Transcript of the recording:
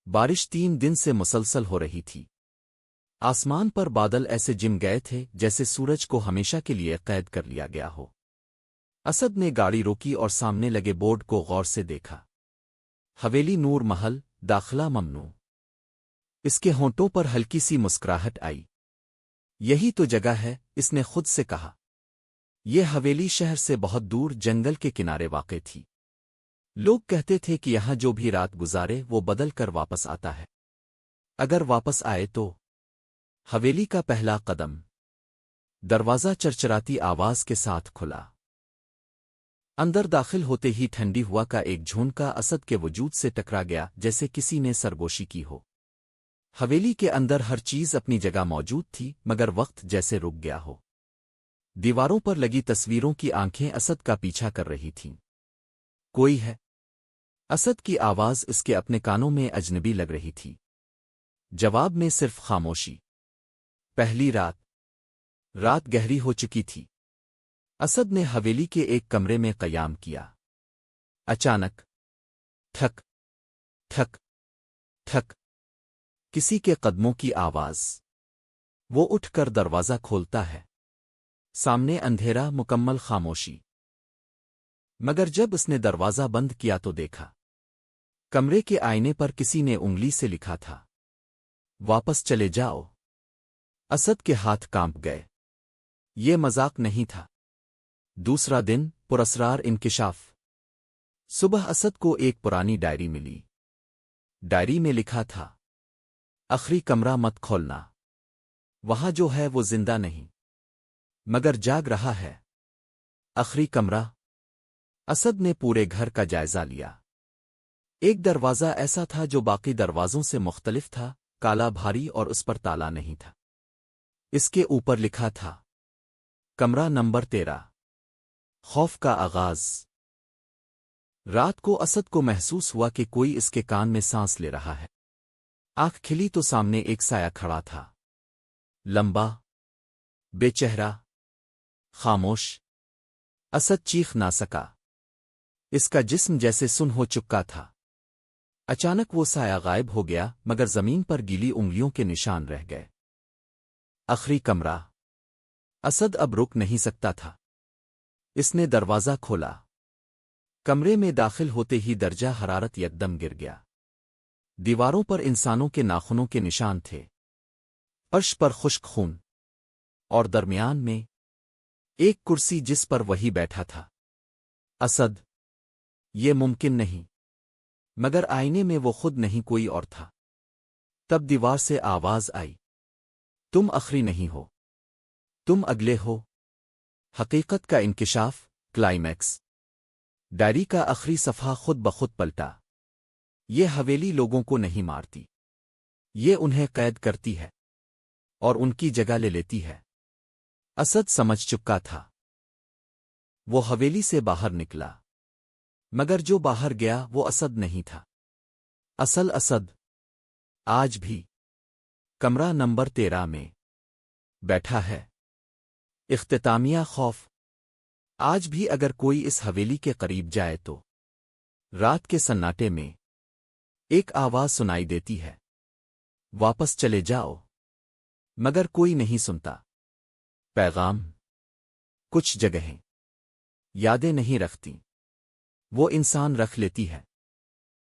بارش 3 دن سے مسلسل ہو رہی تھی۔ آسمان پر بادل ایسے جم گئے تھے جیسے سورج کو ہمیشہ کے لیے قید کر لیا گیا ہو۔ اسد نے گاڑی روکی اور سامنے لگے بورڈ کو غور سے دیکھا۔ حویلی نور محل، داخلہ ممنوع۔ اس کے ہونٹوں پر ہلکی سی مسکراہٹ آئی۔ یہی تو جگہ ہے، اس نے خود سے کہا۔ یہ حویلی شہر سے بہت دور جنگل کے کنارے واقع تھی۔ لوگ کہتے تھے کہ یہاں جو بھی رات گزارے وہ بدل کر واپس آتا ہے۔ اگر واپس آئے تو حویلی کا پہلا قدم۔ دروازہ چرچراتی آواز کے ساتھ کھلا۔ اندر داخل ہوتے ہی ٹھنڈی ہوا کا ایک جھونکا اسد کے وجود سے ٹکرا گیا جیسے کسی نے سرگوشی کی ہو۔ حویلی کے اندر ہر چیز اپنی جگہ موجود تھی مگر وقت جیسے رک گیا ہو۔ دیواروں پر لگی تصویروں کی آنکھیں اسد کا پیچھا کر رہی تھیں۔ کوئی ہے؟ اسد کی آواز اس کے اپنے کانوں میں اجنبی لگ رہی تھی۔ جواب میں صرف خاموشی۔ پہلی رات گہری ہو چکی تھی۔ اسد نے حویلی کے ایک کمرے میں قیام کیا۔ اچانک ٹھک ٹھک ٹھک کسی کے قدموں کی آواز۔ وہ اٹھ کر دروازہ کھولتا ہے۔ سامنے اندھیرا، مکمل خاموشی۔ مگر جب اس نے دروازہ بند کیا تو دیکھا کمرے کے آئینے پر کسی نے انگلی سے لکھا تھا، واپس چلے جاؤ۔ اسد کے ہاتھ کانپ گئے۔ یہ مذاق نہیں تھا۔ دوسرا دن، پراسرار انکشاف۔ صبح اسد کو ایک پرانی ڈائری ملی۔ ڈائری میں لکھا تھا، آخری کمرہ مت کھولنا۔ وہاں جو ہے وہ زندہ نہیں مگر جاگ رہا ہے۔ آخری کمرہ۔ اسد نے پورے گھر کا جائزہ لیا۔ ایک دروازہ ایسا تھا جو باقی دروازوں سے مختلف تھا، کالا بھاری، اور اس پر تالا نہیں تھا۔ اس کے اوپر لکھا تھا، کمرہ نمبر 13۔ خوف کا آغاز۔ رات کو اسد کو محسوس ہوا کہ کوئی اس کے کان میں سانس لے رہا ہے۔ آنکھ کھلی تو سامنے ایک سایہ کھڑا تھا، لمبا، بے چہرہ، خاموش۔ اسد چیخ نہ سکا۔ اس کا جسم جیسے سن ہو چکا تھا۔ اچانک وہ سایہ غائب ہو گیا مگر زمین پر گیلی انگلیوں کے نشان رہ گئے۔ آخری کمرہ۔ اسد اب رک نہیں سکتا تھا۔ اس نے دروازہ کھولا۔ کمرے میں داخل ہوتے ہی درجہ حرارت یکدم گر گیا۔ دیواروں پر انسانوں کے ناخنوں کے نشان تھے، فرش پر خشک خون، اور درمیان میں ایک کرسی جس پر وہی بیٹھا تھا۔ اسد! یہ ممکن نہیں، مگر آئینے میں وہ خود نہیں، کوئی اور تھا۔ تب دیوار سے آواز آئی، تم آخری نہیں ہو، تم اگلے ہو۔ حقیقت کا انکشاف، کلائمیکس۔ ڈائری کا آخری صفحہ خود بخود پلٹا۔ یہ حویلی لوگوں کو نہیں مارتی، یہ انہیں قید کرتی ہے اور ان کی جگہ لے لیتی ہے۔ اسد سمجھ چکا تھا۔ وہ حویلی سے باہر نکلا مگر جو باہر گیا وہ اسد نہیں تھا۔ اصل اسد آج بھی کمرہ نمبر 13 میں بیٹھا ہے۔ اختتامیہ خوف۔ آج بھی اگر کوئی اس حویلی کے قریب جائے تو رات کے سناٹے میں ایک آواز سنائی دیتی ہے، واپس چلے جاؤ، مگر کوئی نہیں سنتا۔ پیغام۔ کچھ جگہیں یادیں نہیں رکھتی، وہ انسان رکھ لیتی ہے۔